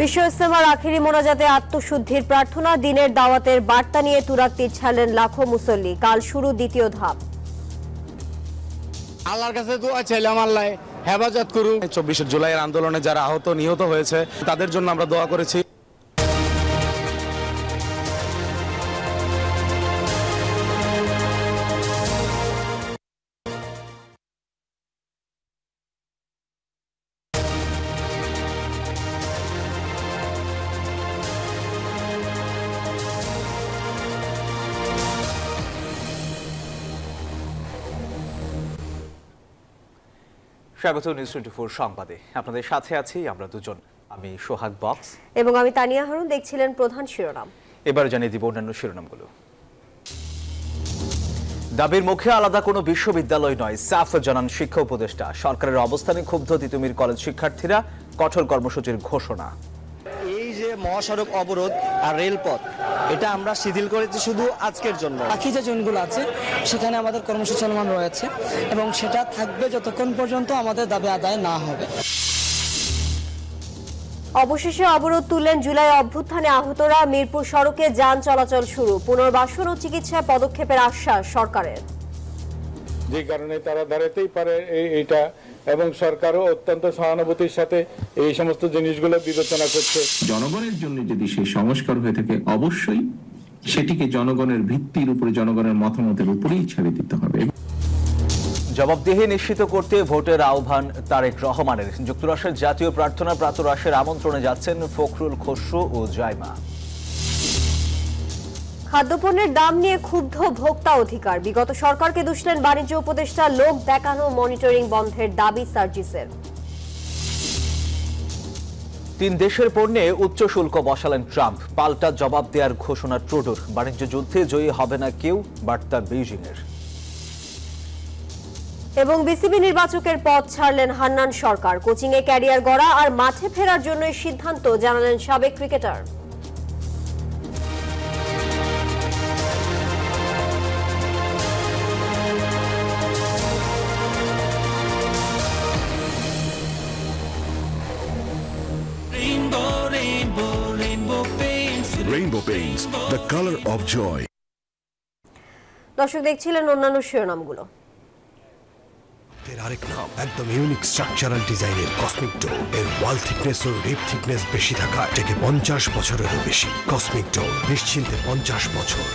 বিশ্ব ইজতেমার আখেরি মোনাজাতে আত্মশুদ্ধির প্রার্থনা, দিনের দাওয়াতের বার্তা নিয়ে তুরাগ তীর ছাড়লেন লাখো মুসল্লি। কাল শুরু দ্বিতীয় ধাপ। আল্লাহর কাছে দোয়া চাইলাম, আল্লাহ হেফাজত করুন। 24 জুলাইয়ের আন্দোলনে যারা আহত নিহত হয়েছে তাদের জন্য আমরা দোয়া করেছি। স্বাগত নিউজ 24 সংবাদে। আপনাদের সাথে আছি আমরা দুজন, আমি সোহাগ বক্স এবং আমি তানিয়া হারুন। দেখছিলেন প্রধান শিরোনাম। এবার জানিয়ে দিব অন্যান্য শিরোনামগুলো। দাবির মুখে আলাদা কোনো বিশ্ববিদ্যালয় নয়, সাফ জানান শিক্ষা উপদেষ্টা। সরকারের অবস্থানে ক্ষুব্ধ তিতুমির কলেজ শিক্ষার্থীরা, কঠোর কর্মসূচির ঘোষণা। এই যে মহাসড়ক অবরোধ আর রেলপথ, এটা আমরা শিথিল করেছি শুধু আজকের জন্য। বাকি যে জোনগুলো আছে সেখানে আমাদের কর্মসূচি চলমান রয়েছে এবং সেটা থাকবে যতক্ষণ পর্যন্ত আমাদের দাবি আদায় না হবে। অবশেষে অবরোধ তুললেন জুলাই অভ্যুত্থানে আহতরা। মিরপুর সড়কে যান চলাচল শুরু। পুনর্বাসন ও চিকিৎসায় পদক্ষেপের আশ্বাস সরকারের। যে কারণে তারা দাঁড়াতেই পারে এইটা, এবং সরকারও অত্যন্ত সহানুভূতির সাথে এই সমস্ত জিনিসগুলো বিবেচনা করছে। জনগণের জন্য যদি সেই সংস্কার হয়ে থাকে, অবশ্যই সেটিকে জনগণের ভিত্তির উপরে, জনগণের মতামতের উপরেই ছেড়ে দিতে হবে। জবাবদিহি নিশ্চিত করতে ভোটের আহ্বান তারেক রহমানের। যুক্তরাষ্ট্রের জাতীয় প্রার্থনা প্রাতরাশের আমন্ত্রণে যাচ্ছেন ফখরুল, খসরু ও জাইমা। খাদ্যপণ্যের দাম নিয়ে ক্ষুব্ধ ভোক্তা অধিকার। বিগত সরকারকে দুষলেন বাণিজ্য উপদেষ্টা। লোক দেখানো মনিটরিং বন্ধের দাবি সার্জিসের। 3 দেশের পণ্যে উচ্চ শুল্ক বসালেন ট্রাম্প। পাল্টা জবাব দেওয়ার ঘোষণা ট্রুডোর। বাণিজ্য যুদ্ধে জয়ী হবে না কেউ, বার্তা বেইজিং এর। এবং বিসিবি নির্বাচকের পদ ছাড়লেন হান্নান সরকার। কোচিংয়ে ক্যারিয়ার গড়া আর মাঠে ফেরার জন্য সিদ্ধান্ত, জানালেন সাবেক cricketer. Rainbow Paints, the color of joy. দর্শক দেখছিলেন অন্যান্য শিরোনামগুলো। এর আরেক নাম একদম ইউনিক স্ট্রাকচারাল ডিজাইনের কসমিক ডোর। এর ওয়াল থিকনেস ও রিপ থিকনেস বেশি থাকা থেকে 50 বছরেরও বেশি। কসমিক ডোর, নিশ্চিন্তে 50 বছর।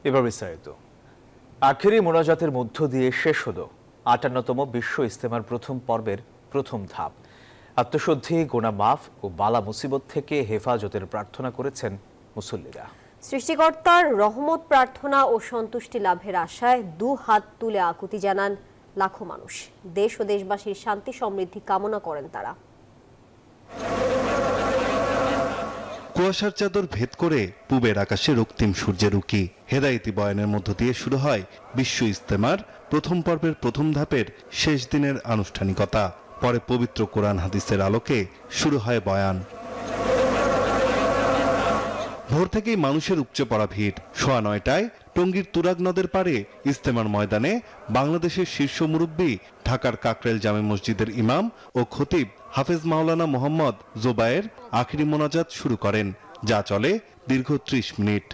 এবার বিস্তারিত। আখেরি মোনাজাতের মধ্য দিয়ে শেষ হলো 58তম বিশ্ব ইজতেমার প্রথম পর্বের প্রথম ধাপ। আত্মশুদ্ধি, গুনাহ মাফ ও বালা মুসিবত থেকে হেফাজতের প্রার্থনা করেছেন মুসল্লিরা। সৃষ্টিকর্তার রহমত প্রার্থনা ও সন্তুষ্টি লাভের আশায় 2 হাত তুলে আকুতি জানান লাখো মানুষ। দেশ ও দেশবাসীর শান্তি সমৃদ্ধি কামনা করেন তারা। কুয়াশার চাদর ভেদ করে পূবের আকাশে রক্তিম সূর্যের উকি। হেদায়েতি বয়ানের মধ্য দিয়ে শুরু হয় বিশ্ব ইজতেমার প্রথম পর্বের প্রথম ধাপের শেষ দিনের আনুষ্ঠানিকতা। পরে পবিত্র কোরআন হাদিসের আলোকে শুরু হয় বয়ান। ভোর থেকেই মানুষের উপচে পড়া ভিড়। 9:30টায় টঙ্গীর তুরাগ নদের পাড়ে ইজতেমার ময়দানে বাংলাদেশের শীর্ষ মুরব্বী, ঢাকার কাকরাইল জামে মসজিদের ইমাম ও খতিব হাফেজ মাওলানা মোহাম্মদ জোবায়ের আখেরি মোনাজাত শুরু করেন, যা চলে দীর্ঘ 30 মিনিট।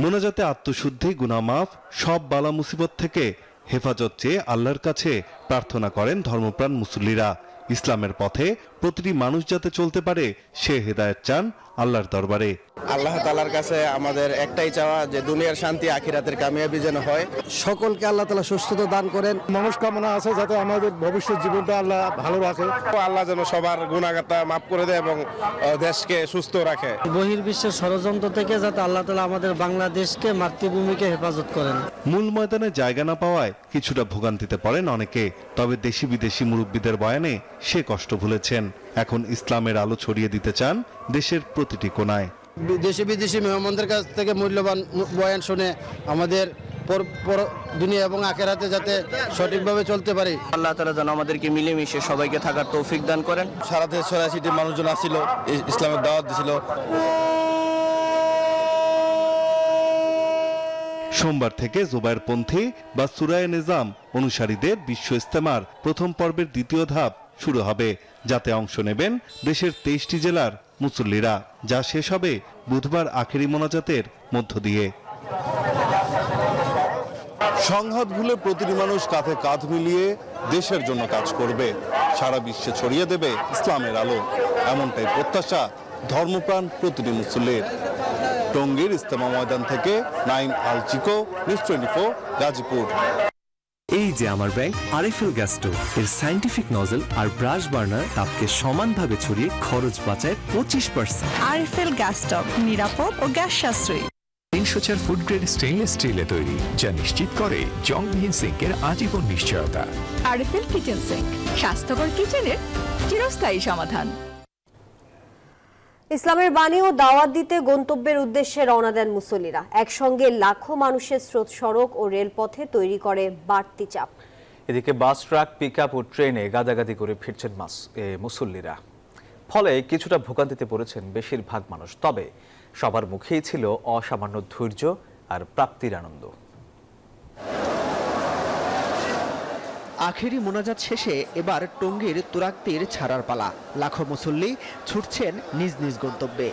মোনাজাতে আত্মশুদ্ধি, গুনাহ মাফ, সব বালা মুসিবত থেকে হেফাজত চেয়ে আল্লাহর কাছে প্রার্থনা করেন ধর্মপ্রাণ মুসল্লিরা। ইসলামের পথে প্রতিটি মানুষ যাতে চলতে পারে সে হেদায়েত চান আল্লাহর দরবারে। আল্লাহ তাআলার কাছে আমাদের একটাই চাওয়া, যে দুনিয়ার শান্তি আখিরাতের কামিয়াবি যেন হয়। সকলকে আল্লাহ তাআলা সুস্থতা দান করেন। মনস্কামনা আছে যাতে আমাদের ভবিষ্যৎ জীবনটা আল্লাহ ভালো রাখে। আল্লাহ যেন সবার গুনাহগারটা মাফ করে দেয় এবং দেশকে সুস্থ রাখে। বহির্বিশ্বের ষড়যন্ত্র থেকে যাতে আল্লাহ তাআলা আমাদের বাংলাদেশকে, মাতৃভূমিকে হেফাজত করেন। মূল ময়দানে জায়গা না পাওয়ায় কিছুটা ভোগান্তিতে পড়েন অনেকে। তবে দেশি বিদেশি মুরব্বীদের বয়ানে সে কষ্ট ভুলেছেন। এখন ইসলামের আলো ছড়িয়ে দিতে চান দেশের প্রতিটি কোনায়। দেশি বিদেশি মেহমানদের কাছ থেকে মূল্যবান বয়ান শুনে আমাদের দুনিয়া এবং আখিরাতে যাতে সঠিকভাবে চলতে পারি। আল্লাহ তাআলা যেন আমাদেরকে মিলেমিশে সবাইকে থাকার তৌফিক দান করেন। সারা দেশ 84টি মানুষজন আসছিল, ইসলামের দাওয়াত দিছিল। সোমবার থেকে জুবায়েরপন্থী বা সূরায়ে নিজাম অনুসারীদের বিশ্ব ইজতেমার প্রথম পর্বের দ্বিতীয় ধাপ শুরু হবে, যাতে অংশ নেবেন দেশের 23টি জেলার মুসল্লিরা, যা শেষ হবে বুধবার আখেরি মোনাজাতের মধ্য দিয়ে। সংঘাত ভুলে প্রতিটি মানুষ কাঁধে কাঁধ মিলিয়ে দেশের জন্য কাজ করবে, সারা বিশ্বে ছড়িয়ে দেবে ইসলামের আলো, এমনটাই প্রত্যাশা ধর্মপ্রাণ প্রতিটি মুসল্লির। টঙ্গীর ইজতেমা ময়দান থেকে নাইম আল চিকো, নিউজ 24, গাজীপুর। এই যে আমার ব্যাগ আরএফএল গ্যাস স্টোভ, এর সায়েন্টিফিক নজল আর ব্রাশ বার্নার তাপকে সমানভাবে ছড়িয়ে খরচ বাঁচায় 25%। আরএফএল গ্যাস স্টোভ নিরাপদ ও গ্যাস সাশ্রয়ী। 304 ফুড গ্রেড স্টেইনলেস স্টিলে তৈরি, যা নিশ্চিত করে জংবিহীন সিঙ্কের আজীবন নিশ্চয়তা। আরএফএল কিচেন সিঙ্ক, স্বাস্থ্যকর কিচেনের চিরস্থায়ী সমাধান। ইসলামের বাণী ও দাওয়াত দিতে গন্তব্যের উদ্দেশ্যে রওনা দেন মুসল্লিরা। একসঙ্গে লাখো মানুষের স্রোত সড়ক ও রেলপথে তৈরি করে বাড়তি চাপ। এদিকে বাস, ট্রাক, পিকআপ ও ট্রেনে গাদাগাদি করে ফিরছেন মুসল্লিরা, ফলে কিছুটা ভোগান্তিতে পড়েছেন বেশিরভাগ মানুষ। তবে সবার মুখেই ছিল অসামান্য ধৈর্য আর প্রাপ্তির আনন্দ। আখেরি মোনাজাত শেষে এবার টঙ্গীর তুরাগতীর ছাড়ার পালা। লাখো মুসল্লি ছুটছেন নিজ নিজ গন্তব্যে।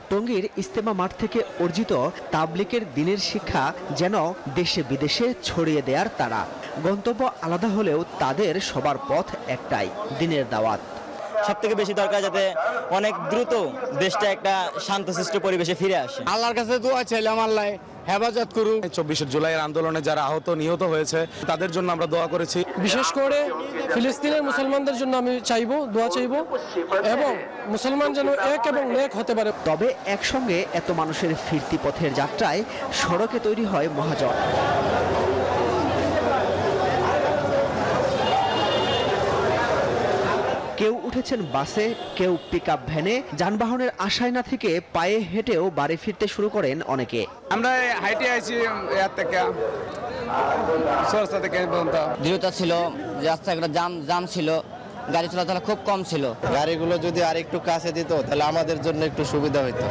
টঙ্গীর ইজতেমা মাঠ থেকে অর্জিত তাবলিগের দিনের শিক্ষা যেন দেশে বিদেশে ছড়িয়ে দেওয়ার তাড়া। গন্তব্য আলাদা হলেও তাদের সবার পথ একটাই, দিনের দাওয়াত। সবথেকে বেশি দরকার যাতে অনেক দ্রুত দেশটা একটা শান্তশিষ্ট পরিবেশে ফিরে আসে। আল্লাহর কাছে দোয়া চাইলাম, আল্লাহ হেফাজত করুন। 24 জুলাইয়ের আন্দোলনে যারা আহত নিহত হয়েছে তাদের জন্য আমরা দোয়া করেছি। বিশেষ করে ফিলিস্তিনের মুসলমানদের জন্য আমি দোয়া চাইব, এবং মুসলমান যেন এক এবং নেক হতে পারে। তবে একসঙ্গে এত মানুষের ফিরতি পথের যাত্রায় সড়কে তৈরি হয় মহাজট। কেউ উঠেছেন বাসে, কেউ পিকআপ ভ্যানে। যানবাহনের আশায় না থেকে পায়ে হেঁটেও বাড়ি ফিরতে শুরু করেন অনেকে। আমরা হাইটে আইছি দৃঢ়তা ছিল, রাস্তাঘাটে জাম ছিল, গাড়ি চলাচল খুব কম ছিল। গাড়িগুলো যদি আরেকটু কাছে দিত তাহলে আমাদের জন্য একটু সুবিধা হতো।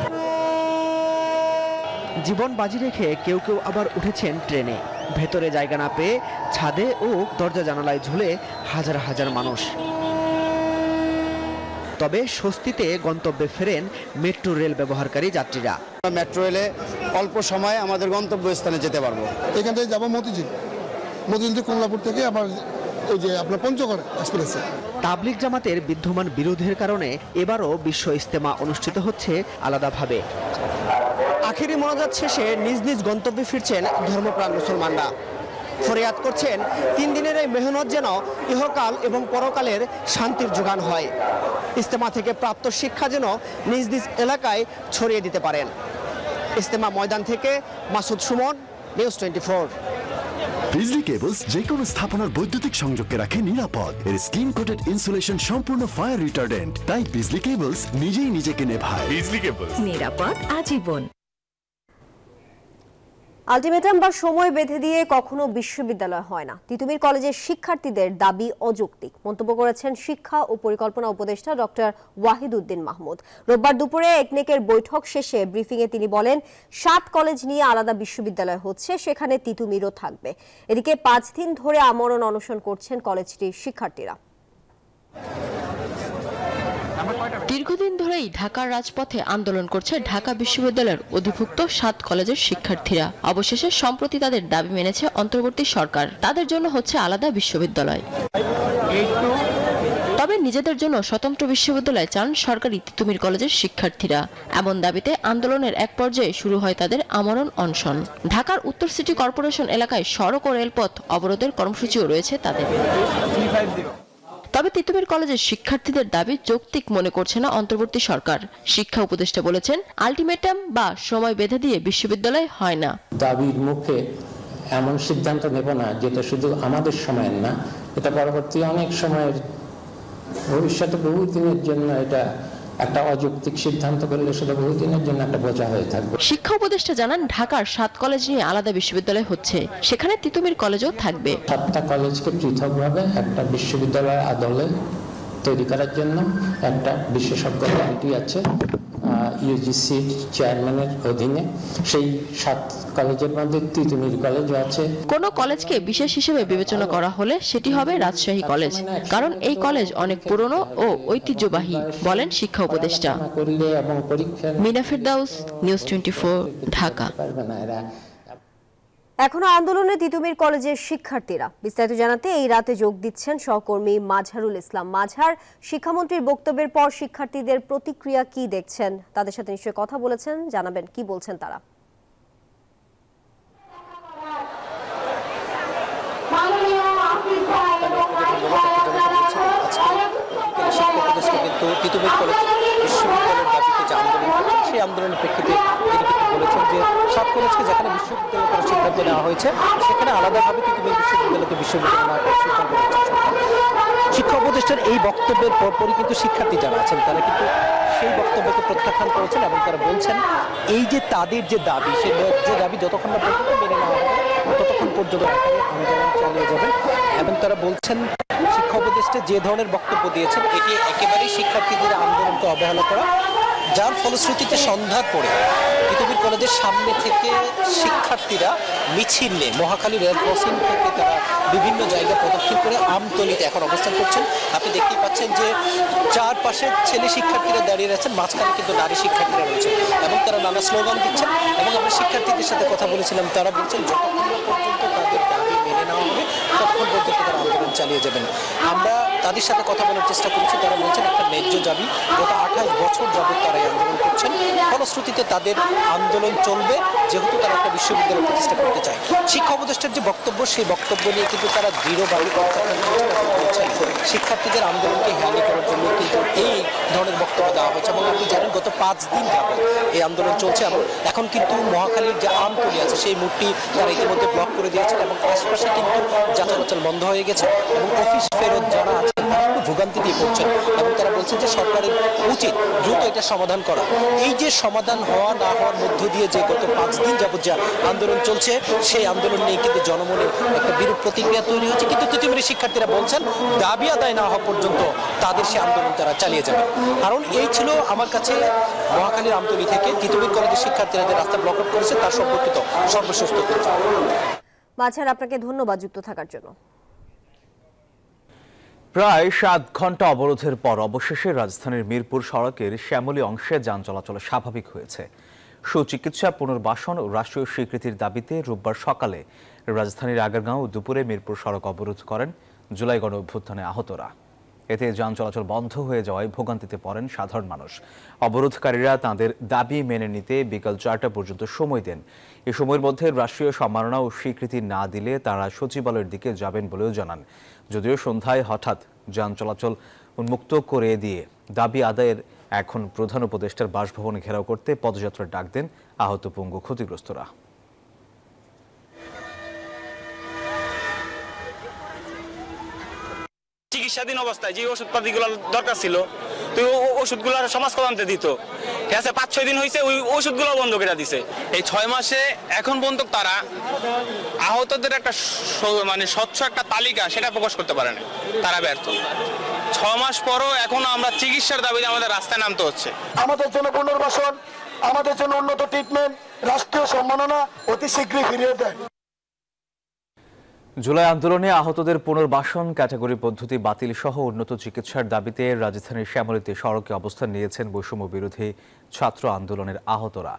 জীবন বাজি রেখে কেউ কেউ আবার উঠেছেন ট্রেনে। ভেতরে জায়গা না পেয়ে ছাদে ও দরজা জানালায় ঝুলে হাজার হাজার মানুষ। তবে স্বস্তিতে গন্তব্যে ফেরেন মেট্রো রেল ব্যবহারকারী যাত্রীরা। মেট্রো রেলে অল্প সময়ে আমাদের গন্তব্যস্থানে যেতে পারবো। এখান থেকে যাবো মতিঝিল থেকে কমলাপুর থেকে আবার ওই যে আপনার পঞ্চগড় এক্সপ্রেসে। তাবলিগ জামাতের বিদ্যমান বিরোধের কারণে এবারও বিশ্ব ইজতেমা অনুষ্ঠিত হচ্ছে আলাদাভাবে। আখেরি মোনাজাত শেষে নিজ নিজ গন্তব্যে ফিরছেন ধর্মপ্রাণ মুসলমানরা। ফরিয়াদ করছেন 3 দিনের এই মেহনত যেন ইহকাল এবং পরকালের শান্তির যোগান হয়। ইজতেমা থেকে প্রাপ্ত শিক্ষা যেন নিজ নিজ এলাকায় ছড়িয়ে দিতে পারেন। ইজতেমা ময়দান থেকে মাসুদ সুমন, নিউজ 24। বিজলি কেবলস যে কোনো স্থাপনার বৈদ্যুতিক সংযোগকে রাখে নিরাপদ। এর স্কিন কোটেড ইনসুলেশন সম্পূর্ণ ফায়ার রিটার্ডেন্ট, তাই বিজলি কেবলস নিজেই নিজেকে নেভায়। বিজলি কেবলস, নিরাপদ আজীবন। আলটিমেটাম বা সময় বেঁধে দিয়ে কখনো বিশ্ববিদ্যালয় হয় না, তিতুমির কলেজের শিক্ষার্থীদের দাবি অযৌক্তিক মন্তব্য করেছেন শিক্ষা ও পরিকল্পনা উপদেষ্টা ডক্টর ওয়াহিদ উদ্দিন মাহমুদ। রোববার দুপুরে একনেকের বৈঠক শেষে ব্রিফিংয়ে তিনি বলেন, 7 কলেজ নিয়ে আলাদা বিশ্ববিদ্যালয় হচ্ছে, সেখানে তিতুমিরও থাকবে। এদিকে 5 দিন ধরে আমরণ অনশন করছেন কলেজটির শিক্ষার্থীরা। দীর্ঘদিন ধরেই ঢাকার রাজপথে আন্দোলন করছে ঢাকা বিশ্ববিদ্যালয়ের অধিভুক্ত 7 কলেজের শিক্ষার্থীরা। অবশেষে সম্প্রতি তাদের দাবি মেনেছে অন্তর্বর্তী সরকার, তাদের জন্য হচ্ছে আলাদা বিশ্ববিদ্যালয়। তবে নিজেদের জন্য স্বতন্ত্র বিশ্ববিদ্যালয় চান সরকারি তিতুমির কলেজের শিক্ষার্থীরা। এমন দাবিতে আন্দোলনের এক পর্যায়ে শুরু হয় তাদের আমরণ অনশন। ঢাকার উত্তর সিটি কর্পোরেশন এলাকায় সড়ক ও রেলপথ অবরোধের কর্মসূচিও রয়েছে তাদের। তবে তিতুমির কলেজের শিক্ষার্থীদের দাবি যৌক্তিক মনে করছে না অন্তর্বর্তী সরকার। শিক্ষা উপদেষ্টা বলেছেন, আলটিমেটাম বা সময় বেঁধে দিয়ে বিশ্ববিদ্যালয় হয় না। দাবির মুখে এমন সিদ্ধান্ত নেব না যেটা শুধু আমাদের সময়ের না, এটা পরবর্তী অনেক সময়ের ভবিষ্যতে বহুদিনের জন্য এটা একটা অযৌক্তিক সিদ্ধান্ত করলে সেটা বহুদিনের জন্য একটা বোঝা হয়ে থাকবে। শিক্ষা উপদেষ্টা জানান, ঢাকার 7 কলেজ নিয়ে আলাদা বিশ্ববিদ্যালয় হচ্ছে, সেখানে তিতুমির কলেজও থাকবে। 7টা কলেজকে পৃথকভাবে একটা বিশ্ববিদ্যালয় আদলে তৈরি করার জন্য একটা বিশেষজ্ঞ কমিটি আছে, ইউজিসির চেয়ারম্যানের অধীনে। সেই 7 কলেজের মধ্যে তিতুমির কলেজও আছে। কোনো কলেজকে বিশেষ হিসেবে বিবেচনা করা হলে সেটি হবে রাজশাহী কলেজ, কারণ এই কলেজ অনেক পুরনো ও ঐতিহ্যবাহী, বলেন শিক্ষা উপদেষ্টা। মিনা ফেরদাউস, নিউজ 24, ঢাকা। এখনো আন্দোলনে তিতুমির কলেজের শিক্ষার্থীরা। বিস্তারিত জানাতে এই রাতে যোগ দিচ্ছেন সহকর্মী মাজহারুল ইসলাম। মাজহার, শিক্ষামন্ত্রীর বক্তব্যের পর শিক্ষার্থীদের প্রতিক্রিয়া কি দেখছেন? তাদের সাথে নিশ্চয়ই কথা বলেছেন, জানাবেন কি বলছেন তারা। কিন্তু তিতুমির কলেজ বিশ্ববিদ্যালয়ের দাবিতে যে আন্দোলন করছে সেই আন্দোলনের প্রেক্ষিতে তিনি কিন্তু বলেছেন যে 7 কলেজকে যেখানে বিশ্ববিদ্যালয় করার সিদ্ধান্ত নেওয়া হয়েছে সেখানে আলাদাভাবে তিতুমির বিশ্ববিদ্যালয়কে বিশ্ববিদ্যালয় না করার সিদ্ধান্ত নিয়েছে সরকার। শিক্ষা উপদেষ্টার এই বক্তব্যের পরপরই কিন্তু শিক্ষার্থী যারা আছেন তারা কিন্তু সেই বক্তব্যকে প্রত্যাখ্যান করেছেন এবং তারা বলছেন এই যে তাদের যে দাবি, সেই দাবি যতক্ষণ না পর্যন্ত মেনে নেওয়া হবে ততক্ষণ পর্যন্ত এখানে আন্দোলন চালিয়ে যাবেন। এবং তারা বলছেন শিক্ষা উপদেষ্টা যে ধরনের বক্তব্য দিয়েছেন এটি একেবারেই শিক্ষার্থীদের আন্দোলনকে অবহেলা করা, যার ফলশ্রুতিতে সন্ধ্যার পরে তিতুমির কলেজের সামনে থেকে শিক্ষার্থীরা মিছিল নিয়ে মহাখালী রেল ক্রসিং থেকে তারা বিভিন্ন জায়গা প্রদক্ষিণ করে আমতলীতে এখন অবস্থান করছেন। আপনি দেখতেই পাচ্ছেন যে চারপাশে ছেলে শিক্ষার্থীরা দাঁড়িয়ে রয়েছেন, মাঝখানে কিন্তু নারী শিক্ষার্থীরা রয়েছেন এবং তারা নানা স্লোগান দিচ্ছেন। এবং আমরা শিক্ষার্থীদের সাথে কথা বলেছিলাম, তারা বলছেন যতক্ষণ পর্যন্ত তাদের দাবি মেনে নেওয়া হবে ততক্ষণ পর্যন্ত তারা আন্দোলন চালিয়ে যাবেন। আমরা তাদের সাথে কথা বলার চেষ্টা করেছি, তারা বলছেন একটা ন্যায্য দাবি, গত 28 বছর যাবত তারা এই আন্দোলন করছেন, ফলশ্রুতিতে তাদের আন্দোলন চলবে যেহেতু তারা একটা বিশ্ববিদ্যালয় প্রতিষ্ঠা করতে চায়। শিক্ষা উপদেষ্টার যে বক্তব্য সেই বক্তব্য নিয়ে কিন্তু তারা দৃঢ়ভাবে বলছেন শিক্ষার্থীদের আন্দোলনকে হেয়ালি করার জন্য কিন্তু এই ধরনের বক্তব্য দেওয়া হয়েছে। এবং আপনি জানেন গত 5 দিন যাবত এই আন্দোলন চলছে এবং এখন কিন্তু মহাখালীর যে আমতলী আছে সেই মোড়টি তারা ইতিমধ্যে ব্লক করে দিয়েছেন এবং আশপাশে কিন্তু যাতায়াত বন্ধ হয়ে গেছে এবং অফিস ফেরত যারা আছেন তারা একটু ভোগান্তি দিয়ে পড়ছেন এবং তারা বলছেন যে সরকারের উচিত দ্রুত এটা সমাধান করা। এই যে সমাধান হওয়া না হওয়ার মধ্য দিয়ে যে গত 5 দিন যাবত যে আন্দোলন চলছে সেই আন্দোলন নিয়ে কিন্তু জনমনে একটা বিরূপ প্রতিক্রিয়া তৈরি হচ্ছে। কিন্তু তিতুমিরের শিক্ষার্থীরা বলছেন দাবি আদায় না হওয়া পর্যন্ত তাদের সেই আন্দোলন তারা চালিয়ে যাবে। কারণ এই ছিল আমার কাছে মহাখালীর আমতলী থেকে তিতুমির কলেজের শিক্ষার্থীরা যে রাস্তা ব্লক আউট করেছে তার সম্পর্কিত সর্বশেষ তথ্য। মাজহার, আপনাকে ধন্যবাদ যুক্ত থাকার জন্য। প্রায় 7 ঘন্টা অবরোধের পর অবশেষে রাজধানীর মিরপুর সড়কের শ্যামলী অংশে যান চলাচল স্বাভাবিক হয়েছে। সুচিকিৎসা, পুনর্বাসন ও রাষ্ট্রীয় স্বীকৃতির দাবিতে রোববার সকালে রাজধানীর আগারগাঁও ও দুপুরে মিরপুর সড়ক অবরোধ করেন জুলাই গণ অভ্যুত্থানে আহতরা। এতে যান চলাচল বন্ধ হয়ে যাওয়ায় ভোগান্তিতে পড়েন সাধারণ মানুষ। অবরোধকারীরা তাঁদের দাবি মেনে নিতে বিকাল 4টা পর্যন্ত সময় দেন। এ সময়ের মধ্যে রাষ্ট্রীয় সম্মাননা ও স্বীকৃতি না দিলে তাঁরা সচিবালয়ের দিকে যাবেন বলেও জানান। যদিও সন্ধ্যায় হঠাৎ যান চলাচল উন্মুক্ত করে দিয়ে দাবি আদায়ের এখন প্রধান উপদেষ্টার বাসভবনে ঘেরাও করতে পদযাত্রার ডাক দেন আহত পঙ্গু ক্ষতিগ্রস্তরা। চিকিৎসাধীন অবস্থায় যে ওষুধপাতিগুলো দরকার ছিল তো ওষুধগুলো সমাজ কল্যাণে দিত, ঠিক আছে, 5-6 দিন হয়েছে ওই ওষুধগুলো বন্ধ করে দিছে। এই 6 মাসে এখন পর্যন্ত তারা আহতদের একটা মানে স্বচ্ছ একটা তালিকা সেটা প্রকাশ করতে পারে না, তারা ব্যর্থ। 6 মাস পরও এখন আমরা চিকিৎসার দাবিতে আমাদের রাস্তায় নামতে হচ্ছে। আমাদের জন্য পুনর্বাসন, আমাদের জন্য উন্নত ট্রিটমেন্ট, রাষ্ট্রীয় সম্মাননা অতি শীঘ্রই ফিরিয়ে দেয়। জুলাই আন্দোলনে আহতদের পুনর্বাসন, ক্যাটাগরি পদ্ধতি বাতিল সহ উন্নত চিকিৎসার দাবিতে রাজধানীর শ্যামলীতে সড়কে অবস্থান নিয়েছেন বৈষম্য বিরোধী ছাত্র আন্দোলনের আহতরা,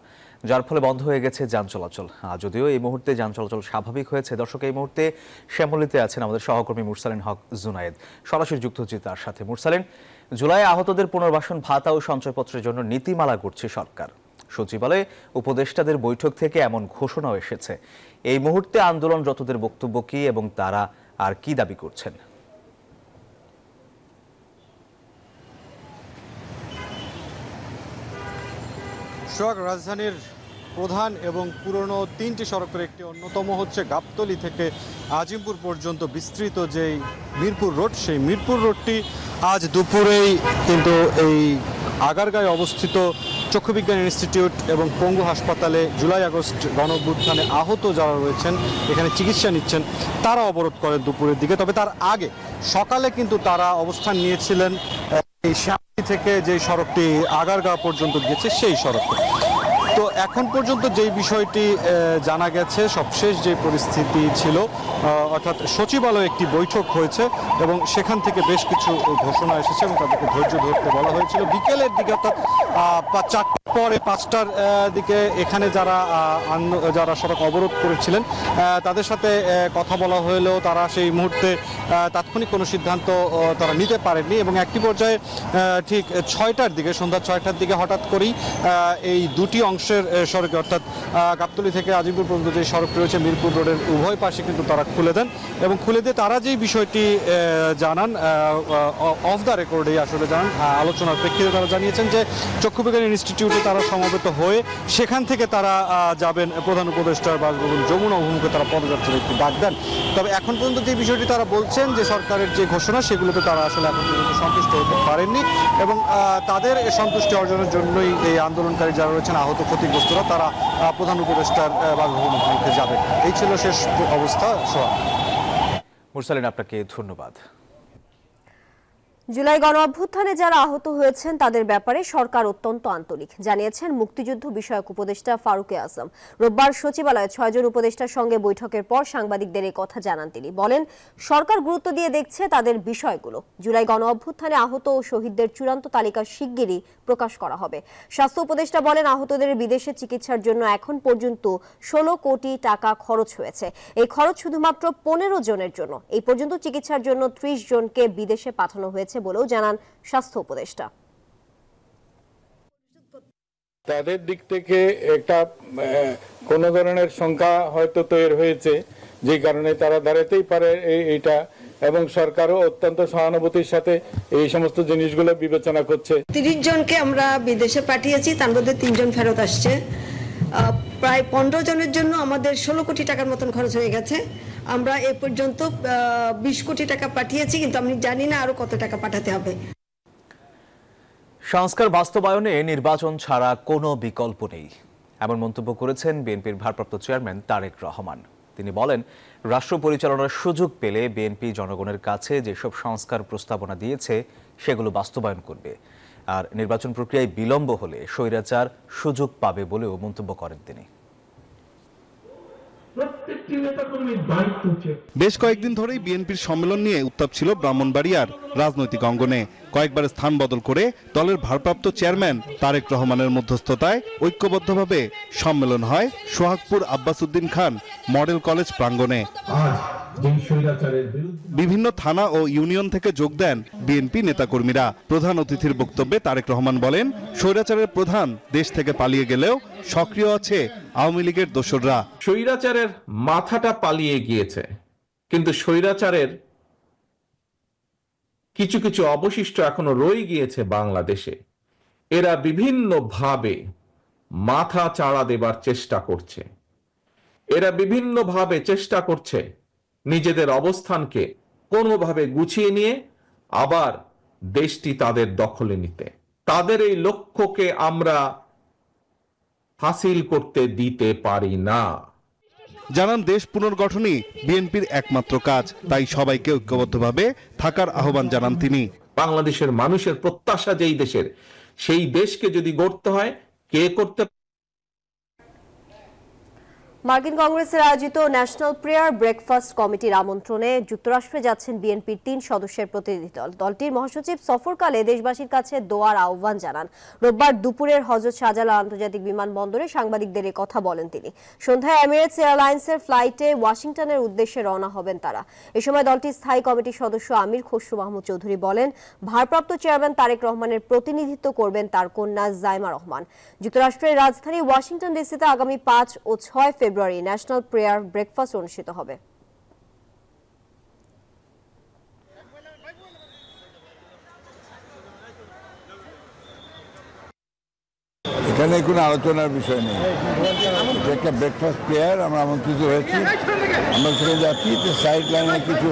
যার ফলে বন্ধ হয়ে গেছে যান চলাচল। যদিও এই মুহূর্তে যান চলাচল স্বাভাবিক হয়েছে। দর্শক, এই মুহূর্তে শ্যামলীতে আছেন আমাদের সহকর্মী মুরসালিন হক জুনায়েদ, সরাসরি যুক্ত হচ্ছে তার সাথে। মুরসালিন, জুলাই আহতদের পুনর্বাসন ভাতা ও সঞ্চয়পত্রের জন্য নীতিমালা করছে সরকার। সচিবালয়ে উপদেষ্টাদের বৈঠক থেকে এমন ঘোষণাও এসেছে। এই মুহূর্তে আন্দোলনরতদের বক্তব্য কি এবং তারা আর কি দাবি করছেন? রাজধানীর প্রধান এবং পুরনো 3টি সড়কের একটি অন্যতম হচ্ছে গাবতলী থেকে আজিমপুর পর্যন্ত বিস্তৃত যেই মিরপুর রোড, সেই মিরপুর রোডটি আজ দুপুরেই কিন্তু এই আগারগাঁয়ে অবস্থিত চক্ষুবিজ্ঞান ইনস্টিটিউট এবং পঙ্গু হাসপাতালে জুলাই আগস্ট গণ অভ্যুত্থানে আহত যারা রয়েছেন, এখানে চিকিৎসা নিচ্ছেন, তারা অবরোধ করেন দুপুরের দিকে। তবে তার আগে সকালে কিন্তু তারা অবস্থান নিয়েছিলেন এই শ্যামলী থেকে যে সড়কটি আগারগাঁও পর্যন্ত গেছে সেই সড়কটি। তো এখন পর্যন্ত যেই বিষয়টি জানা গেছে, সবশেষ যে পরিস্থিতি ছিল, অর্থাৎ সচিবালয়ে একটি বৈঠক হয়েছে এবং সেখান থেকে বেশ কিছু ঘোষণা এসেছে এবং তাদেরকে ধৈর্য ধরতে বলা হয়েছিল। বিকেলের দিকে অর্থাৎ 4টার পরে 5টার দিকে এখানে যারা সড়ক অবরোধ করেছিলেন তাদের সাথে কথা বলা হলেও তারা সেই মুহূর্তে তাৎক্ষণিক কোনো সিদ্ধান্ত তারা নিতে পারেননি এবং একটি পর্যায়ে ঠিক 6টার দিকে, সন্ধ্যা 6টার দিকে হঠাৎ করেই এই দুটি অংশের সড়কে অর্থাৎ গাবতলী থেকে আজিমপুর পর্যন্ত যে সড়কটি রয়েছে মিরপুর রোডের উভয় পাশে কিন্তু তারা খুলে দেন এবং খুলে দিয়ে তারা যেই বিষয়টি জানান অফ দ্য রেকর্ডে আসলে জানান, আলোচনার প্রেক্ষিতে তারা জানিয়েছেন যে চক্ষুবিজ্ঞান ইনস্টিটিউটে তারা সমবেত হয়ে সেখান থেকে তারা যাবেন প্রধান উপদেষ্টার বাসভবন যমুনা অভিমুখে তারা পদযাত্রার একটি ডাক দেন। তবে এখন পর্যন্ত যে বিষয়টি তারা বলছেন যে সরকারের যে ঘোষণা সেগুলোতে তারা আসলে এখন পর্যন্ত সন্তুষ্ট হতে পারেননি এবং তাদের সন্তুষ্টি অর্জনের জন্যই এই আন্দোলনকারী যারা রয়েছেন আহত ক্ষতিগ্রস্তরা তারা প্রধান উপদেষ্টার বাসভবন অভিমুখে যাবেন। এই ছিল শেষ অবস্থা। মুরসালিন, আপনাকে ধন্যবাদ। জুলাই গণ অভ্যুত্থানে যারা আহত হয়েছেন তাদের ব্যাপারে সরকার অত্যন্ত আন্তরিক, জানিয়েছেন মুক্তিযুদ্ধ বিষয়ক উপদেষ্টা ফারুকে আজম। রোববার সচিবালয়ে 6 জন উপদেষ্টার সঙ্গে বৈঠকের পর সাংবাদিকদের এই কথা জানান তিনি। বলেন, সরকার গুরুত্ব দিয়ে দেখছে তাদের বিষয়গুলো। জুলাই গণ অভ্যুত্থানে আহত ও শহীদদের চূড়ান্ত তালিকা শিগগিরই প্রকাশ করা হবে। স্বাস্থ্য উপদেষ্টা বলেন, আহতদের বিদেশে চিকিৎসার জন্য এখন পর্যন্ত 16 কোটি টাকা খরচ হয়েছে। এই খরচ শুধুমাত্র 15 জনের জন্য। এই পর্যন্ত চিকিৎসার জন্য 30 জনকে বিদেশে পাঠানো হয়েছে বলেও জানান স্বাস্থ্য উপদেষ্টা। তাদের দিক থেকে একটা কোন ধরনের সংখ্যা হয়তো তৈরি হয়েছে, যে কারণে তারা দাঁড়াতেই পারে এইটা, এবং সরকারও অত্যন্ত সহানুভূতির সাথে এই সমস্ত জিনিসগুলো বিবেচনা করছে। 30 জনকে আমরা বিদেশে পাঠিয়েছি, তার মধ্যে 3 জন ফেরত আসছে। প্রায় 15 জনের জন্য আমাদের 16 কোটি টাকার মতন খরচ হয়ে গেছে। আমরা এ পর্যন্ত 20 কোটি টাকা পাঠিয়েছি, কিন্তু আমি জানি না আরো কত টাকা পাঠাতে হবে। সংস্কার বাস্তবায়নে নির্বাচন ছাড়া কোনো বিকল্প নেই, এমন মন্তব্য করেছেন বিএনপির ভারপ্রাপ্ত চেয়ারম্যান তারেক রহমান। তিনি বলেন, রাষ্ট্র পরিচালনার সুযোগ পেলে বিএনপি জনগণের কাছে যেসব সংস্কার প্রস্তাবনা দিয়েছে সেগুলো বাস্তবায়ন করবে, আর নির্বাচন প্রক্রিয়ায় বিলম্ব হলে স্বৈরাচার সুযোগ পাবে বলেও মন্তব্য করেন তিনি। বেশ কয়েকদিন ধরেই বিএনপির সম্মেলন নিয়ে উত্তাপ ছিল ব্রাহ্মণবাড়িয়ার রাজনৈতিক অঙ্গনে। কয়েকবার স্থান বদল করে দলের ভারপ্রাপ্ত চেয়ারম্যান তারেক রহমানের মধ্যস্থতায় ঐক্যবদ্ধভাবে সম্মেলন হয় সোহাগপুর আব্বাস উদ্দিন খান মডেল কলেজ প্রাঙ্গণে। বিভিন্ন থানা ও ইউনিয়ন থেকে যোগ দেন বিএনপি নেতাকর্মীরা। প্রধান অতিথির বক্তব্যে তারেক রহমান বলেন, স্বৈরাচারের প্রধান দেশ থেকে পালিয়ে গেলেও সক্রিয় আছে আওয়ামী লীগের দোসররা। স্বৈরাচারের মাথাটা পালিয়ে গিয়েছে, কিন্তু স্বৈরাচারের কিছু কিছু অবশিষ্ট এখনো রয়ে গিয়েছে বাংলাদেশে। এরা বিভিন্নভাবে মাথা চাড়া দেবার চেষ্টা করছে। এরা বিভিন্নভাবে চেষ্টা করছে নিজেদের অবস্থানকে কোনোভাবে গুছিয়ে নিয়ে আবার দেশটি তাদের দখলে নিতে। তাদের এই লক্ষ্যকে আমরা হাসিল করতে দিতে পারি না। জানান, দেশ পুনর্গঠনই বিএনপির একমাত্র কাজ, তাই সবাইকে ঐক্যবদ্ধভাবে থাকার আহ্বান জানান তিনি। বাংলাদেশের মানুষের প্রত্যাশা যেই দেশের, সেই দেশকে যদি গড়তে হয়, কে করতে? মার্কিন কংগ্রেসের আয়োজিত ন্যাশনাল প্রেয়ার ব্রেকফাস্ট কমিটির আমন্ত্রণে যুক্তরাষ্ট্রে যাচ্ছেন বিএনপির 3 সদস্যের প্রতিনিধি দল। দলটির মহাসচিব সফরকালে দেশবাসীর কাছে দোয়ার আহ্বান জানান। রোববার দুপুরের হযরত শাহজালাল আন্তর্জাতিক বিমানবন্দরে সাংবাদিকদের এই কথা বলেন তিনি। সন্ধ্যায় এমিরেটস এয়ারলাইন্সের ফ্লাইটে ওয়াশিংটনের উদ্দেশ্যে রওনা হবেন তারা। এ সময় দলটির স্থায়ী কমিটির সদস্য আমির খসরু মাহমুদ চৌধুরী বলেন, ভারপ্রাপ্ত চেয়ারম্যান তারেক রহমানের প্রতিনিধিত্ব করবেন তার কন্যা জাইমা রহমান। যুক্তরাষ্ট্রের রাজধানী ওয়াশিংটন ডিসিতে আগামী 5 ও 6 ফেব্রুয়ারি ন্যাশনাল প্রেয়ার ব্রেকফাস্ট অনুষ্ঠিত হবে। এখানে কোনো আলোচনার বিষয় নেই, এটা একটা ব্রেকফাস্ট প্রেয়ার। আমরা আমন্ত্রিত হয়েছি, আমরা সেখানে যাচ্ছি। সাইড লাইনে কিছু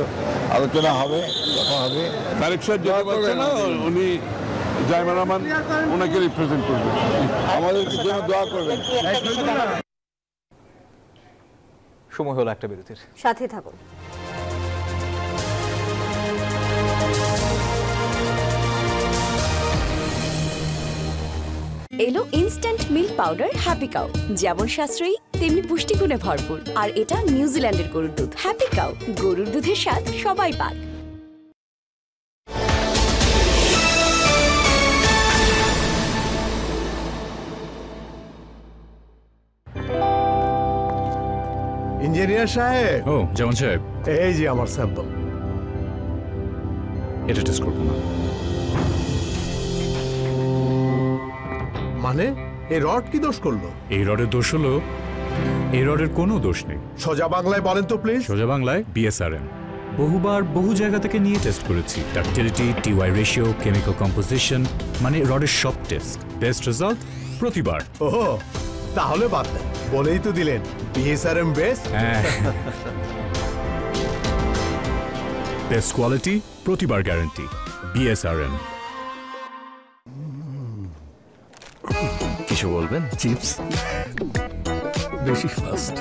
আলোচনা হবে, কথা হবে। তারেক সাহেব যেতে পারছে না, উনি জাইমা রহমান ওনাকে রিপ্রেজেন্ট করবেন, আমাদের জন্য দোয়া করবেন। সময় হলো একটা বিরতির, সাথে থাকুন। এলো instant milk powder happy cow, যেমন সাশ্রয়ী তেমনি পুষ্টিগুণে ভরপুর। আর এটা নিউজিল্যান্ডের গরুর দুধ। হ্যাপি কাউ, গরুর দুধের স্বাদ সবাই পাক। ইঞ্জিনিয়ার সাহেব। ও যেমন সাহেব, এই যে আমার স্যাম্পল। এটা টেস্ট করবো না। মানে এই রড কি দোষ করলো? এই রডের দোষ হলো, এই রডের কোনো দোষ নেই। সোজা বাংলায় বলেন তো প্লিজ। সোজা বাংলায় বিএসআরএম। বহুবার বহু জায়গা থেকে নিয়ে টেস্ট করেছি। Ductility, TY ratio, chemical composition, মানে রডের সব টেস্ট। বেস্ট রেজাল্ট প্রতিবার। ওহো, তাহলে বাদ দেন, বলেই তো দিলেন বিএসআরএম বেস্ট। হ্যাঁ, বেস্ট কোয়ালিটি, প্রতিবার গ্যারান্টি, বিএসআরএম। কিছু বলবেন? চিপস বেশি ফাস্ট।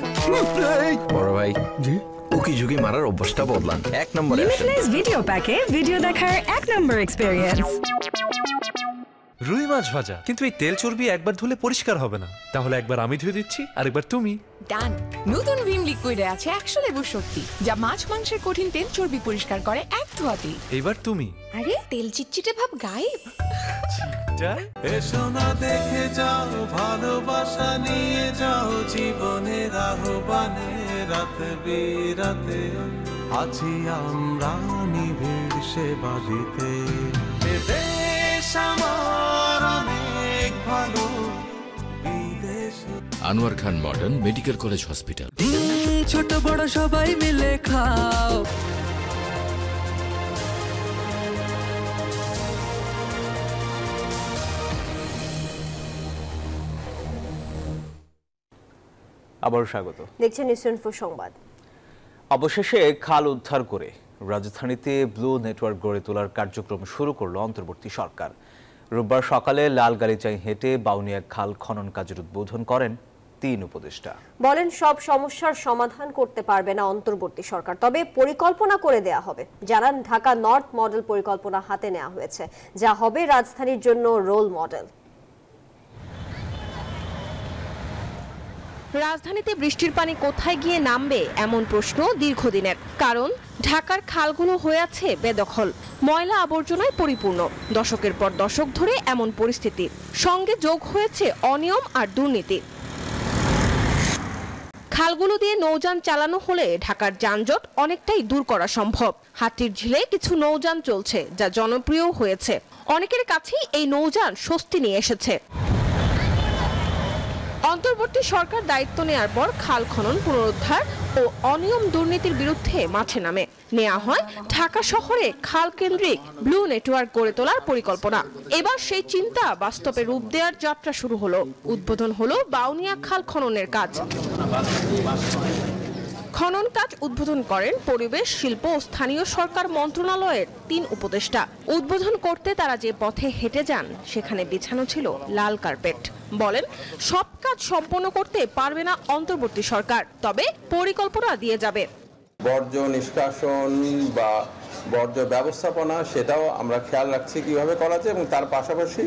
বড় ভাই জি, উকি ঝুঁকি মারার অভ্যাসটা বদলান। 1 নম্বরে লিমিটলেস ভিডিও প্যাকে ভিডিও দেখার 1 নম্বর এক্সপেরিয়েন্স। রুই মাছ ভাজা, কিন্তু এই তেল চর্বি একবার ধুলে পরিষ্কার হবে না। তাহলে একবার আমি ধুয়ে দিচ্ছি, আর একবার তুমি। ডান। নতুন ভিম লিকুইডে আছে 100 লেবুর শক্তি, যা মাছ মাংসের কঠিন তেল চর্বি পরিষ্কার করে এক ধোয়াতেই। এবার তুমি। আরে তেল চিটচিটে ভাব গায়েব। এসো না দেখে যাও, ভালোবাসা নিয়ে যাও জীবনের আহ্বানে। রাত বিরাতে আছি আমরা নিবিড় সেবা দিতে। দেশ আমার অনেক ভালো, বিদেশ। আনোয়ার খান মডার্ন মেডিকেল কলেজ হসপিটাল। ছোট বড় সবাই মিলে খাও। আবারও স্বাগত। দেখছেন নিউজ24 সংবাদ। অবশেষে খাল উদ্ধার করে রাজধানীতে ব্লু নেটওয়ার্ক গড়ে তোলার কার্যক্রম শুরু করল অন্তর্বর্তী সরকার। রোববার সকালে লালগালিচায় হেঁটে বাউনিয়া খাল খনন কাজের উদ্বোধন করেন 3 উপদেষ্টা। বলেন সব সমস্যার সমাধান করতে পারবে না অন্তর্বর্তী সরকার, তবে পরিকল্পনা করে দেয়া হবে। জানান ঢাকা নর্থ মডেল পরিকল্পনা হাতে নেওয়া হয়েছে, যা হবে রাজধানীর জন্য রোল মডেল। রাজধানীতে বৃষ্টির পানি কোথায় গিয়ে নামবে এমন প্রশ্ন দীর্ঘদিনের। কারণ ঢাকার খালগুলো হয়ে আছে বেদখল, ময়লা আবর্জনায় পরিপূর্ণ। দশকের পর দশক ধরে এমন পরিস্থিতি, সঙ্গে যোগ হয়েছে অনিয়ম আর দুর্নীতি। খালগুলো দিয়ে নৌযান চালানো হলে ঢাকার যানজট অনেকটাই দূর করা সম্ভব। হাতির ঝিলে কিছু নৌযান চলছে, যা জনপ্রিয় হয়েছে। অনেকের কাছেই এই নৌযান স্বস্তি নিয়ে এসেছে। অন্তর্বর্তী সরকার দায়িত্ব নেয়ার পর খাল খনন, পুনরুদ্ধার ও অনিয়ম দুর্নীতির বিরুদ্ধে মাঠে নামে। নেওয়া হয় ঢাকা শহরে খাল কেন্দ্রিক ব্লু নেটওয়ার্ক গড়ে তোলার পরিকল্পনা। এবার সেই চিন্তা বাস্তবে রূপ দেওয়ার যাত্রা শুরু হলো। উদ্বোধন হলো বাউনিয়া খাল খননের কাজ। খনন কাজ উদ্বোধন করেন পরিবেশ, শিল্প ও স্থানীয় সরকার মন্ত্রণালয়ের 3 উপদেষ্টা। উদ্বোধন করতে তারা যে পথে হেঁটে যান, সেখানে বিছানো ছিল লাল কার্পেট। বলেন সব কাজ সম্পন্ন করতে পারবে না অন্তর্বর্তী সরকার, তবে পরিকল্পনা দিয়ে যাবে। বর্জ্য নিষ্কাশন বা বর্জ্য ব্যবস্থাপনা, সেটাও আমরা খেয়াল রাখছি কিভাবে করা যায়, এবং তার পাশাপাশি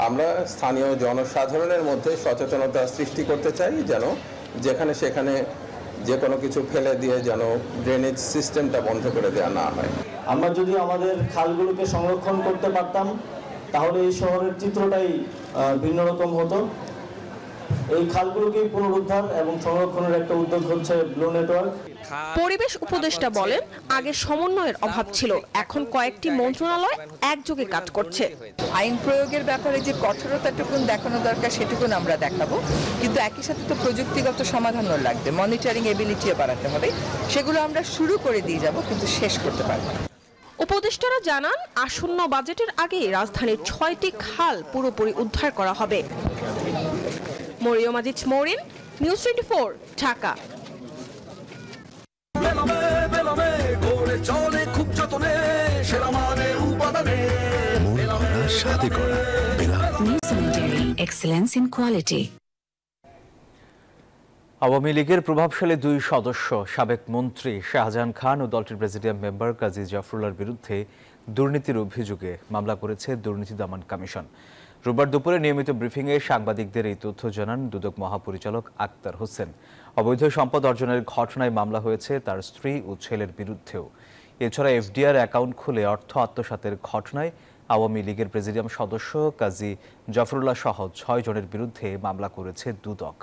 আমরা স্থানীয় জনসাধারণের মধ্যে সচেতনতা সৃষ্টি করতে চাই, যেন যেখানে সেখানে যে কোনো কিছু ফেলে দিয়ে যেন ড্রেনেজ সিস্টেমটা বন্ধ করে দেওয়া না হয়। আমরা যদি আমাদের খালগুলোকে সংরক্ষণ করতে পারতাম, তাহলে এই শহরের চিত্রটাই ভিন্ন রকম হতো। এই খালগুলোকে পুনরুদ্ধার এবং সংরক্ষণের একটা উদ্যোগ হচ্ছে ব্লু নেটওয়ার্ক। পরিবেশ উপদেষ্টা বলেন আগে সমন্বয়ের অভাব ছিল, এখন কয়েকটি মন্ত্রণালয় একযোগে কাজ করছে। আইন প্রয়োগের ব্যাপারে যে কঠোরতাটুকুন দেখানো দরকার সেটুকুন আমরা দেখাবো, কিন্তু একই সাথে তো প্রযুক্তিগত সমাধানও লাগবে, মনিটরিং এবিলিটিও বাড়াতে হবে। সেগুলো আমরা শুরু করে দিয়ে যাব, কিন্তু শেষ করতে পারবো না। উপদেষ্টারা জানান আসন্ন বাজেটের আগে রাজধানীর 6টি খাল পুরোপুরি উদ্ধার করা হবে। Mariam Aziz Morin, News24, Dhaka. Excellence in quality. Awami লীগের প্রভাবশালী 2 সদস্য, সাবেক মন্ত্রী শাহজাহান খান ও দলটির প্রেসিডিয়াম মেম্বার কাজী জাফরুল্লাহর বিরুদ্ধে দুর্নীতির অভিযোগে মামলা করেছে দুর্নীতি দমন কমিশন। রোববার দুপুরে নিয়মিত ব্রিফিংয়ে সাংবাদিকদের এই তথ্য জানান দুদক মহাপরিচালক আক্তার হোসেন। অবৈধ সম্পদ অর্জনের ঘটনায় মামলা হয়েছে তার স্ত্রী ও ছেলের বিরুদ্ধেও। এছাড়া এফডিআর অ্যাকাউন্ট খুলে অর্থ আত্মসাতের ঘটনায় আওয়ামী লীগের প্রেসিডিয়াম সদস্য কাজী জাফরুল্লাহ সহ ৬ জনের বিরুদ্ধে মামলা করেছে দুদক।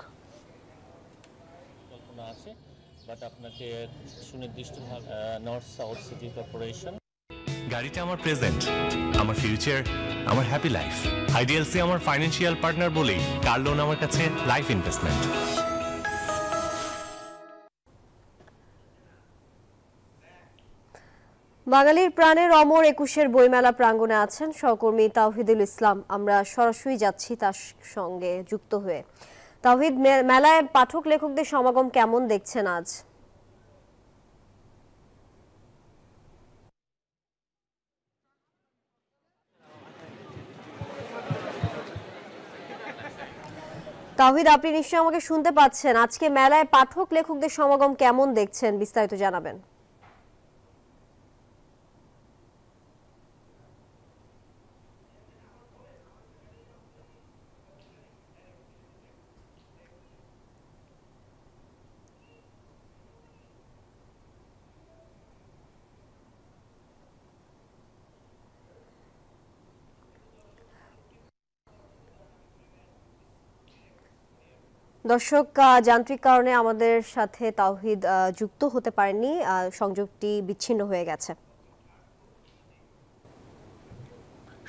আপনাকে সুনির্দিষ্টভাবে নর্থ সাউথ সিটি কর্পোরেশন গাড়িটা আমার প্রেজেন্ট, আমার ফিউচার, আমার হ্যাপি লাইফ। আইডিএলসি আমার ফাইন্যান্সিয়াল পার্টনার বলেই কার লোন আমার কাছে লাইফ ইনভেস্টমেন্ট। বাঙালির প্রাণের অমর ২১-এর বইমেলা প্রাঙ্গণে আছেন সহকর্মী তাওহিদুল ইসলাম। আমরা সরাসরি যাচ্ছি তার সঙ্গে যুক্ত হয়ে। তাওহিদ, মেলায় পাঠক লেখকদের সমাগম কেমন দেখছেন আজ? তাওহিদ, আপনি নিশ্চয়ই আমাকে শুনতে পাচ্ছেন। আজকে মেলায় পাঠক লেখকদের সমাগম কেমন দেখছেন, বিস্তারিত জানাবেন। দর্শক, যান্ত্রিক কারণে আমাদের সাথে তাওহিদ যুক্ত হতে পারেননি, সংযোগটি বিচ্ছিন্ন হয়ে গেছে।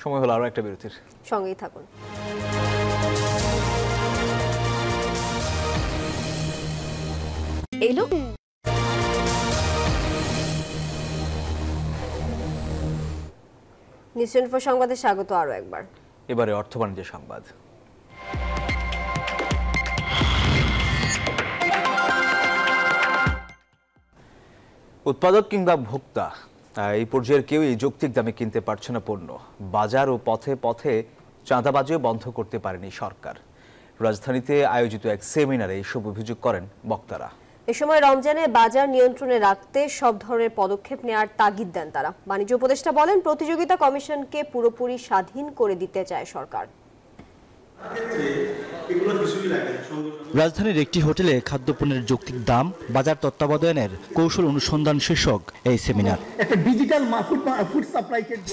সময় হলো আরো একটা বিরতির, সঙ্গেই থাকুন। এলো নিউজ 24 সংবাদে স্বাগত আরো একবার। এবারে অর্থ বাণিজ্য সংবাদ। উৎপাদক কিংবা ভোক্তা এই পর্যায়ের কেউ এই যৌক্তিক দামে কিনতে পারছে না পণ্য। বাজার ও পথে পথে চাঁদাবাজিও বন্ধ করতে পারেনি সরকার। রাজধানীতে আয়োজিত এক সেমিনারে এসব অভিযোগ করেন বক্তারা। এ সময় রমজানে বাজার নিয়ন্ত্রণে রাখতে সব ধরনের পদক্ষেপ নেওয়ার তাগিদ দেন তারা। বাণিজ্য উপদেষ্টা বলেন, প্রতিযোগিতা কমিশনকে পুরোপুরি স্বাধীন করে দিতে চায় সরকার। রাজধানীর একটি হোটেলে খাদ্যপণ্যের যৌক্তিক দাম, বাজার তত্ত্বাবধানের কৌশল অনুসন্ধান শীর্ষক এই সেমিনার।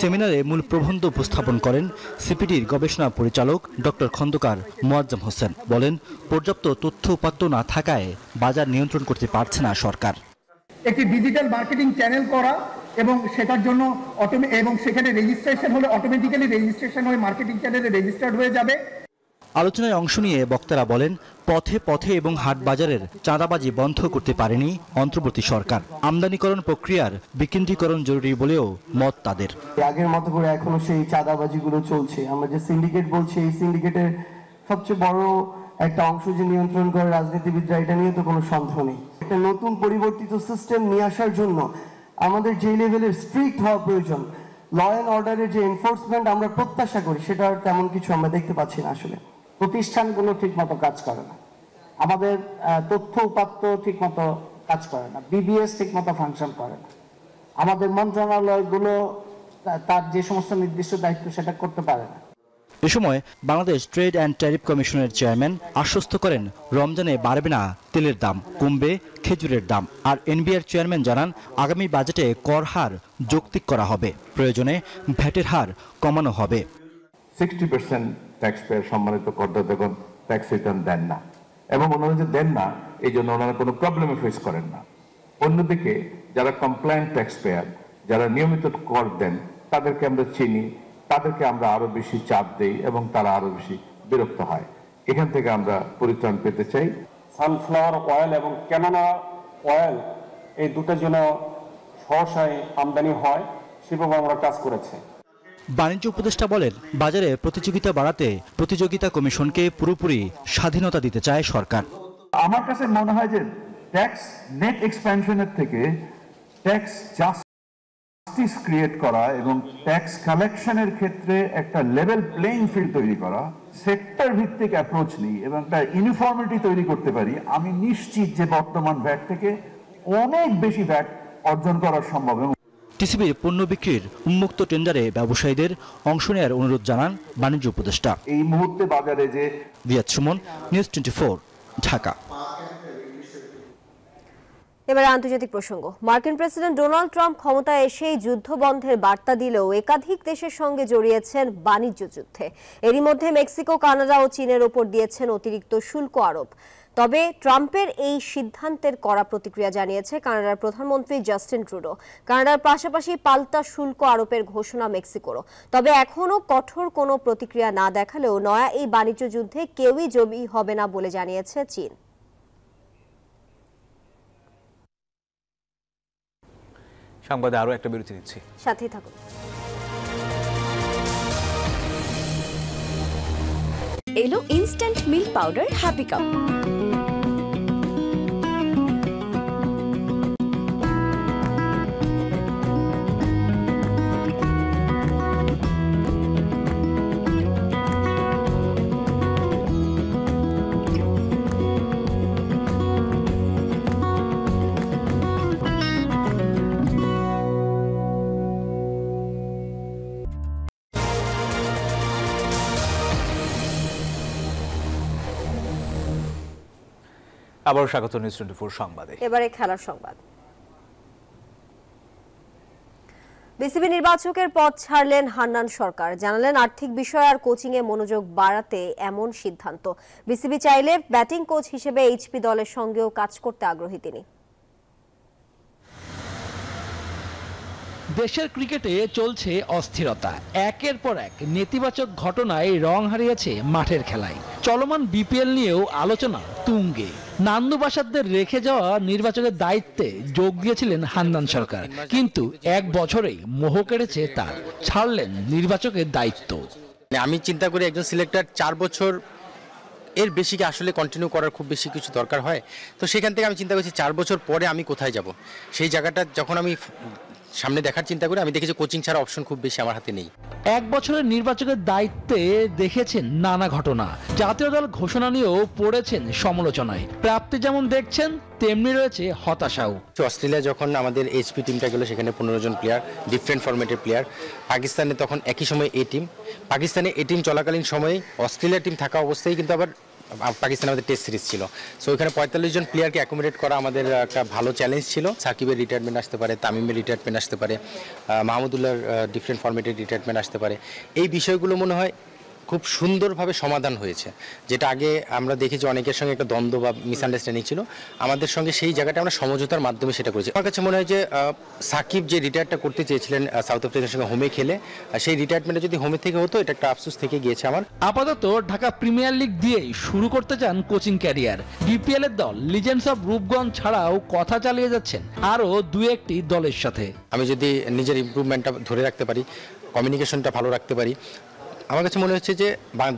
সেমিনারে মূল প্রবন্ধ উপস্থাপন করেন সিপিডির গবেষণা পরিচালক ডক্টর খন্দকার মোয়াজ্জম হোসেন। বলেন, পর্যাপ্ত তথ্য উপাত্ত না থাকায় বাজার নিয়ন্ত্রণ করতে পারছে না সরকার। একটি ডিজিটাল মার্কেটিং চ্যানেল করা এবং সেটার জন্য এবং সেখানে রেজিস্ট্রেশন হলে অটোমেটিক্যালি রেজিস্ট্রেশন হয়ে মার্কেটিং চ্যানেলে রেজিস্টার্ড হয়ে যাবে। আলোচনায় অংশ নিয়ে বক্তারা বলেন, পথে পথে এবং হাট বাজারের চাঁদাবাজি বন্ধ করতে পারেনি অন্তর্বর্তী সরকার। আমদানিকরণ প্রক্রিয়ার বিকেন্দ্রীকরণ জরুরি বলেও মত তাদের। আগের মতো করে এখনো সেই চাঁদাবাজিগুলো চলছে। আমরা যে সিন্ডিকেট বলছি, এই সিন্ডিকেটের সবচেয়ে বড় একটা অংশ যে নিয়ন্ত্রণ করে রাজনীতিবিদরা, এটা নিয়ে তো কোনো সন্দেহ নেই। একটা নতুন পরিবর্তিত সিস্টেম নিয়ে আসার জন্য আমাদের যে লেভেলের স্ট্রিক্ট হওয়া প্রয়োজন, ল অ্যান্ড অর্ডারের যে এনফোর্সমেন্ট আমরা প্রত্যাশা করি, সেটা তেমন কিছু আমরা দেখতে পাচ্ছি না। আসলে প্রতিষ্ঠানগুলো ঠিকমতো কাজ করে না, আমাদের তথ্য উপাত্ত ঠিকমতো কাজ করে না, বিবিএস ঠিকমতো ফাংশন করে না, আমাদের মন্ত্রণালয়গুলো তার যে সমস্ত নির্দিষ্ট দায়িত্ব সেটা করতে পারে না। এ সময় বাংলাদেশ ট্রেড অ্যান্ড ট্যারিফ কমিশনের চেয়ারম্যান আশ্বস্ত করেন, রমজানে বাড়বে না তেলের দাম, কমবে খেজুরের দাম। আর এনবিআর চেয়ারম্যান জানান, আগামী বাজেটে কর হার যৌক্তিক করা হবে, প্রয়োজনে ভ্যাটের হার কমানো হবে। 60% ট্যাক্স পেয়ার সম্মানিত করদাতাগণ ট্যাক্স রিটার্ন দেন না, এবং ওনারা যে দেন না এই জন্য ওনারা কোনো প্রবলেমে ফেস করেন না। অন্যদিকে যারা কমপ্লায়েন্ট ট্যাক্স পেয়ার, যারা নিয়মিত কর দেন, তাদেরকে আমরা চিনি, তাদেরকে আমরা আরো বেশি চাপ দেই এবং তারা আরো বেশি বিরক্ত হয়। এখান থেকে আমরা পরিত্রাণ পেতে চাই। সানফ্লাওয়ার অয়েল এবং ক্যানোলা অয়েল, এই দুটোর জন্য সহসায় আমদানি হয়, সেভাবে আমরা কাজ করেছি। বাণিজ্য উপদেষ্টা বলেন, বাজারে প্রতিযোগিতা বাড়াতে প্রতিযোগিতা কমিশনকে পুরোপুরি স্বাধীনতা দিতে চায় সরকার। আমার কাছে মনে হয় যে ট্যাক্স নেট এক্সপ্যানশনের থেকে ট্যাক্স জাস্টিস ক্রিয়েট করা এবং ট্যাক্স কালেকশনের ক্ষেত্রে একটা লেভেল প্লেইং ফিল্ড তৈরি করা, সেক্টর ভিত্তিক অ্যাপ্রোচ নিই এবং একটা ইউনিফর্মিটি তৈরি করতে পারি, আমি নিশ্চিত যে বর্তমান ভ্যাট থেকে অনেক বেশি ভ্যাট অর্জন করা সম্ভব। টিসিবির পণ্য বিক্রির উন্মুক্ত টেন্ডারে ব্যবসায়ীদের অংশ নেওয়ার অনুরোধ জানান বাণিজ্য উপদেষ্টা। এই মুহূর্তে বাজারে যে রিয়াদ সুমন, নিউজ 24, ঢাকা। এবারে আন্তর্জাতিক প্রসঙ্গ। মার্কিন প্রেসিডেন্ট ডোনাল্ড ট্রাম্প ক্ষমতায় এসেই যুদ্ধ বন্ধের বার্তা দিলেও একাধিক দেশের সঙ্গে জড়িয়েছেন বাণিজ্য যুদ্ধে। এরই মধ্যে মেক্সিকো, কানাডা ও চীনের ওপর দিয়েছেন অতিরিক্ত শুল্ক আরোপ। তবে ট্রাম্পের এই সিদ্ধান্তের কড়া প্রতিক্রিয়া জানিয়েছে কানাডার প্রধানমন্ত্রী জাস্টিন ট্রুডো। কানাডার পাশাপাশি পাল্টা শুল্ক আরোপের ঘোষণা মেক্সিকোরও। তবে এখনও কঠোর কোনো প্রতিক্রিয়া না দেখালেও নয়া এই বাণিজ্য যুদ্ধে কেউই জয়ী হবে না বলে জানিয়েছে চীন। সংবাদে আরো একটা বিরতি দিচ্ছি, সাথেই থাকুন। এলো instant milk powder happy cup. আবারও স্বাগত নিউজ 24 সংবাদে। এবারে খেলার সংবাদ। বিসিবি নির্বাচকের পদ ছাড়লেন হান্নান সরকার। জানালেন আর্থিক বিষয় আর কোচিং এ মনোযোগ বাড়াতে এমন সিদ্ধান্ত। বিসিবি চাইলে ব্যাটিং কোচ হিসেবে এইচপি দলের সঙ্গেও কাজ করতে আগ্রহী তিনি। দেশের ক্রিকেটে চলছে অস্থিরতা। একের পর এক নেতিবাচক ঘটনায় রং হারিয়েছে মাঠের খেলায়। চলমান বিপিএল নিয়েও আলোচনা তুঙ্গে। নান্দুবাসাদের রেখে যাওয়া নির্বাচকের দায়িত্বে যোগ দিয়েছিলেন হান্নান সরকার, কিন্তু এক বছরেই মোহ কেটেছে তার। ছাড়লেন নির্বাচকের দায়িত্ব। আমি চিন্তা করি একজন সিলেক্টর 4 বছর এর বেশি কি আসলে কন্টিনিউ করার খুব বেশি কিছু দরকার হয়। তো সেখান থেকে আমি চিন্তা করছি 4 বছর পরে আমি কোথায় যাব। সেই জায়গাটা যখন আমি সামনে দেখার চিন্তা করি, আমি দেখেছি কোচিং ছাড়া অপশন খুব বেশি আমার হাতে নেই। এক বছরের নির্বাচকের দায়িত্বে দেখেছেন নানা ঘটনা। জাতীয় দল ঘোষণা নিয়েও পড়েছেন সমালোচনায়। প্রাপ্তি যেমন দেখছেন তেমনি রয়েছে হতাশাও। অস্ট্রেলিয়া যখন আমাদের এইচপি টিমটা গেল, সেখানে 15 জন প্লেয়ার, ডিফারেন্ট ফরম্যাটের প্লেয়ার। পাকিস্তানে তখন একই সময় এই টিম। পাকিস্তানে এই টিম চলাকালীন সময়ে অস্ট্রেলিয়া টিম থাকা অবস্থায় কিন্তু আবার পাকিস্তানে আমাদের টেস্ট সিরিজ ছিল। সো ওইখানে 45 জন প্লেয়ারকে অ্যাকোমোডেট করা আমাদের একটা ভালো চ্যালেঞ্জ ছিল। সাকিবের রিটায়ারমেন্ট আসতে পারে, তামিমের রিটায়ারমেন্ট আসতে পারে, মাহমুদুল্লাহর ডিফারেন্ট ফরম্যাটের রিটায়ারমেন্ট আসতে পারে। এই বিষয়গুলো মনে হয় খুব সুন্দরভাবে সমাধান হয়েছে। যেটা আগে আমরা দেখেছি অনেকের সঙ্গে একটা দ্বন্দ্ব বা মিসআন্ডারস্ট্যান্ডিং ছিল, আমাদের সঙ্গে সেই জায়গাটা আমরা সমঝোতার মাধ্যমে সেটা করেছি। আমার কাছে মনে হয় যে সাকিব যে রিটায়ারটা করতে চেয়েছিলেন সাউথ আফ্রিকার সঙ্গে হোমে খেলে, সেই রিটায়ারমেন্টটা যদি হোমে থেকে হতো, এটা একটা আফসোস থেকে গিয়েছে আমার। আপাতত ঢাকা প্রিমিয়ার লিগ দিয়েই শুরু করতে চান কোচিং ক্যারিয়ার। বিপিএল এর দল লিজেন্ডস অফ রূপগঞ্জ ছাড়াও কথা চালিয়ে যাচ্ছেন আরও 2-1টি দলের সাথে। আমি যদি নিজের ইমপ্রুভমেন্টটা ধরে রাখতে পারি, কমিউনিকেশনটা ভালো রাখতে পারি, আমার কাছে মনে হচ্ছে যে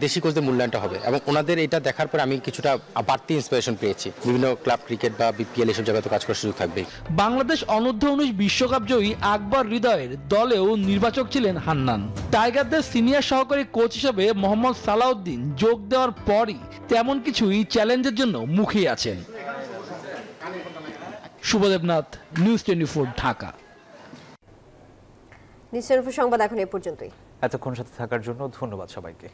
দেশি কোচদের মূল্যায়নটা হবে। এবং ওনাদের এটা দেখার পর আমি কিছুটা বাড়তি ইন্সপিরেশন পেয়েছি। বিভিন্ন ক্লাব ক্রিকেট বা বিপিএল এসব জায়গায় তো কাজ করার সুযোগ থাকবে। বাংলাদেশ অনূর্ধ্ব-19 বিশ্বকাপ জয়ী আকবর হৃদয়ের দলেও নির্বাচক ছিলেন হান্নান। টাইগারদের সিনিয়র সহকারী কোচ হিসেবে মোহাম্মদ সালাউদ্দিন যোগ দেওয়ার পরই তেমন কিছুই চ্যালেঞ্জের জন্য মুখিয়ে আছেন। শুভদেবনাথ, নিউজ 24, ঢাকা। নিউজ 24 সংবাদ এখন এ পর্যন্তই। এতক্ষণ সাথে থাকার জন্য ধন্যবাদ সবাইকে।